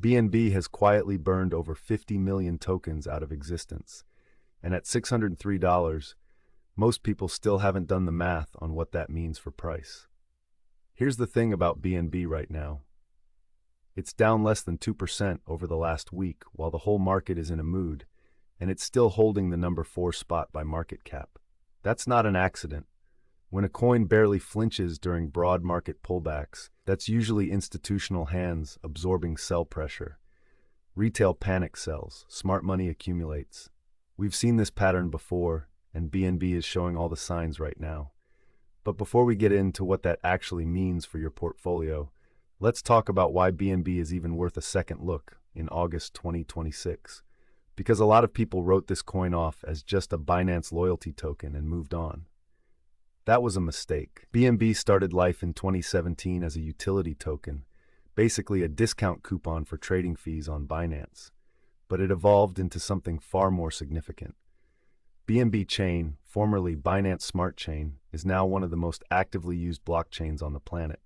BNB has quietly burned over 50 million tokens out of existence, and at $603, most people still haven't done the math on what that means for price. Here's the thing about BNB right now. It's down less than 2% over the last week while the whole market is in a mood, and it's still holding the number 4 spot by market cap. That's not an accident. When a coin barely flinches during broad market pullbacks, that's usually institutional hands absorbing sell pressure. Retail panic sells, smart money accumulates. We've seen this pattern before, and BNB is showing all the signs right now. But before we get into what that actually means for your portfolio, let's talk about why BNB is even worth a second look in August 2026. Because a lot of people wrote this coin off as just a Binance loyalty token and moved on. That was a mistake. BNB started life in 2017 as a utility token, basically a discount coupon for trading fees on Binance. But it evolved into something far more significant. BNB Chain, formerly Binance Smart Chain, is now one of the most actively used blockchains on the planet.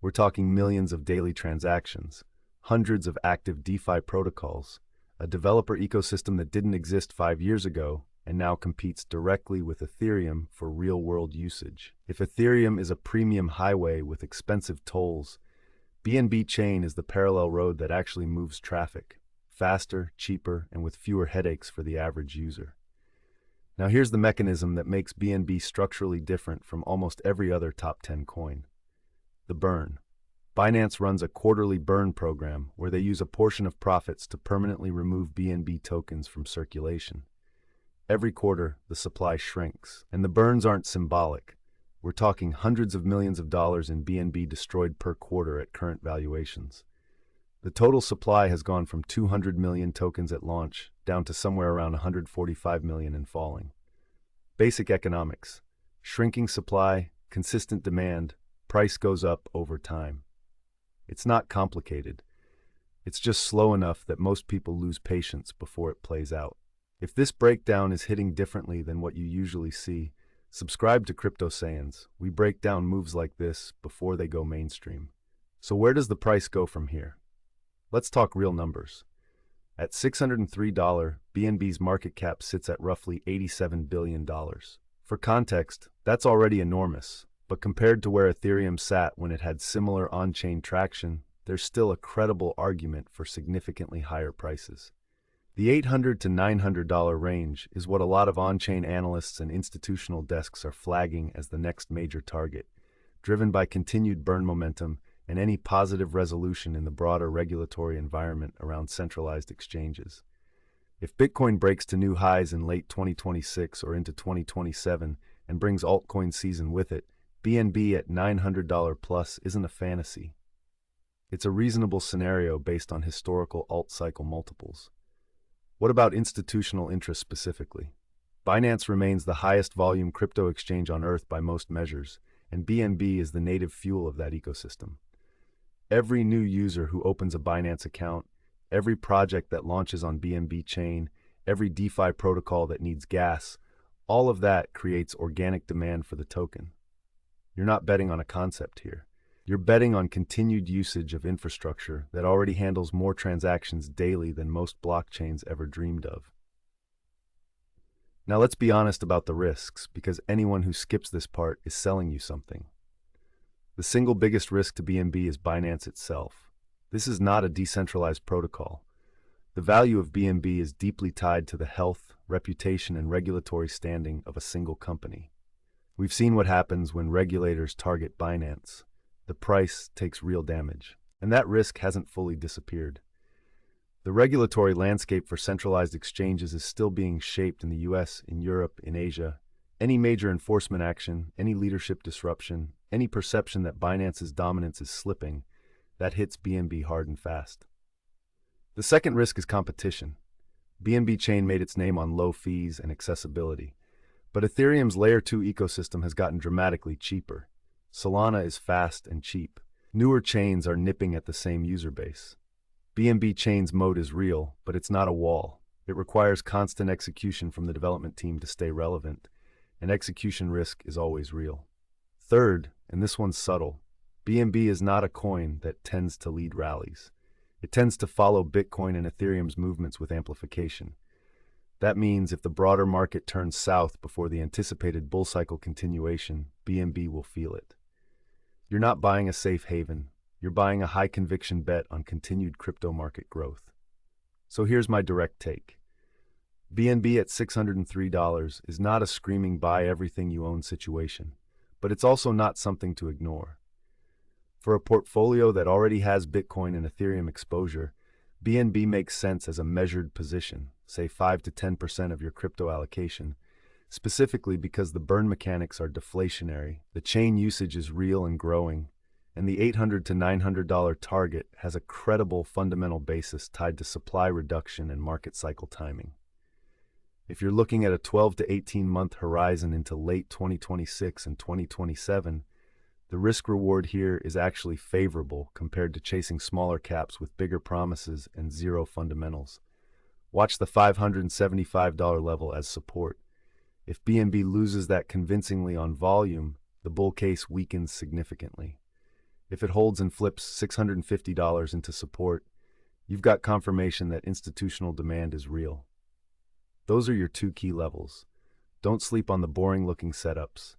We're talking millions of daily transactions, hundreds of active DeFi protocols, a developer ecosystem that didn't exist 5 years ago and now competes directly with Ethereum for real-world usage. If Ethereum is a premium highway with expensive tolls, BNB Chain is the parallel road that actually moves traffic, faster, cheaper, and with fewer headaches for the average user. Now here's the mechanism that makes BNB structurally different from almost every other top 10 coin. The burn. Binance runs a quarterly burn program where they use a portion of profits to permanently remove BNB tokens from circulation. Every quarter, the supply shrinks, and the burns aren't symbolic. We're talking hundreds of millions of dollars in BNB destroyed per quarter at current valuations. The total supply has gone from 200 million tokens at launch down to somewhere around 145 million and falling. Basic economics. Shrinking supply, consistent demand, price goes up over time. It's not complicated. It's just slow enough that most people lose patience before it plays out. If this breakdown is hitting differently than what you usually see, subscribe to Crypto Sayans. We break down moves like this before they go mainstream. So where does the price go from here? Let's talk real numbers. At $603, BNB's market cap sits at roughly $87 billion. For context, that's already enormous, but compared to where Ethereum sat when it had similar on-chain traction, there's still a credible argument for significantly higher prices. The $800 to $900 range is what a lot of on-chain analysts and institutional desks are flagging as the next major target, driven by continued burn momentum and any positive resolution in the broader regulatory environment around centralized exchanges. If Bitcoin breaks to new highs in late 2026 or into 2027 and brings altcoin season with it, BNB at $900 plus isn't a fantasy. It's a reasonable scenario based on historical alt cycle multiples. What about institutional interest specifically? Binance remains the highest volume crypto exchange on Earth by most measures, and BNB is the native fuel of that ecosystem. Every new user who opens a Binance account, every project that launches on BNB Chain, every DeFi protocol that needs gas, all of that creates organic demand for the token. You're not betting on a concept here. You're betting on continued usage of infrastructure that already handles more transactions daily than most blockchains ever dreamed of. Now let's be honest about the risks, because anyone who skips this part is selling you something. The single biggest risk to BNB is Binance itself. This is not a decentralized protocol. The value of BNB is deeply tied to the health, reputation, and regulatory standing of a single company. We've seen what happens when regulators target Binance. The price takes real damage, and that risk hasn't fully disappeared. The regulatory landscape for centralized exchanges is still being shaped in the US, in Europe, in Asia. Any major enforcement action, any leadership disruption, any perception that Binance's dominance is slipping, that hits BNB hard and fast. The second risk is competition. BNB Chain made its name on low fees and accessibility, but Ethereum's Layer 2 ecosystem has gotten dramatically cheaper. Solana is fast and cheap. Newer chains are nipping at the same user base. BNB Chain's moat is real, but it's not a wall. It requires constant execution from the development team to stay relevant, and execution risk is always real. Third, and this one's subtle, BNB is not a coin that tends to lead rallies. It tends to follow Bitcoin and Ethereum's movements with amplification. That means if the broader market turns south before the anticipated bull cycle continuation, BNB will feel it. You're not buying a safe haven. You're buying a high-conviction bet on continued crypto market growth. So here's my direct take. BNB at $603 is not a screaming buy everything you own situation, but it's also not something to ignore. For a portfolio that already has Bitcoin and Ethereum exposure, BNB makes sense as a measured position, say 5 to 10% of your crypto allocation, specifically because the burn mechanics are deflationary, the chain usage is real and growing, and the $800 to $900 target has a credible fundamental basis tied to supply reduction and market cycle timing. If you're looking at a 12 to 18-month horizon into late 2026 and 2027, the risk-reward here is actually favorable compared to chasing smaller caps with bigger promises and zero fundamentals. Watch the $575 level as support. If BNB loses that convincingly on volume, the bull case weakens significantly. If it holds and flips $650 into support, you've got confirmation that institutional demand is real. Those are your two key levels. Don't sleep on the boring-looking setups.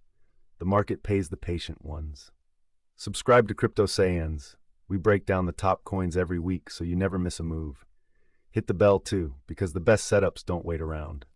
The market pays the patient ones. Subscribe to Crypto Sayans. We break down the top coins every week so you never miss a move. Hit the bell too, because the best setups don't wait around.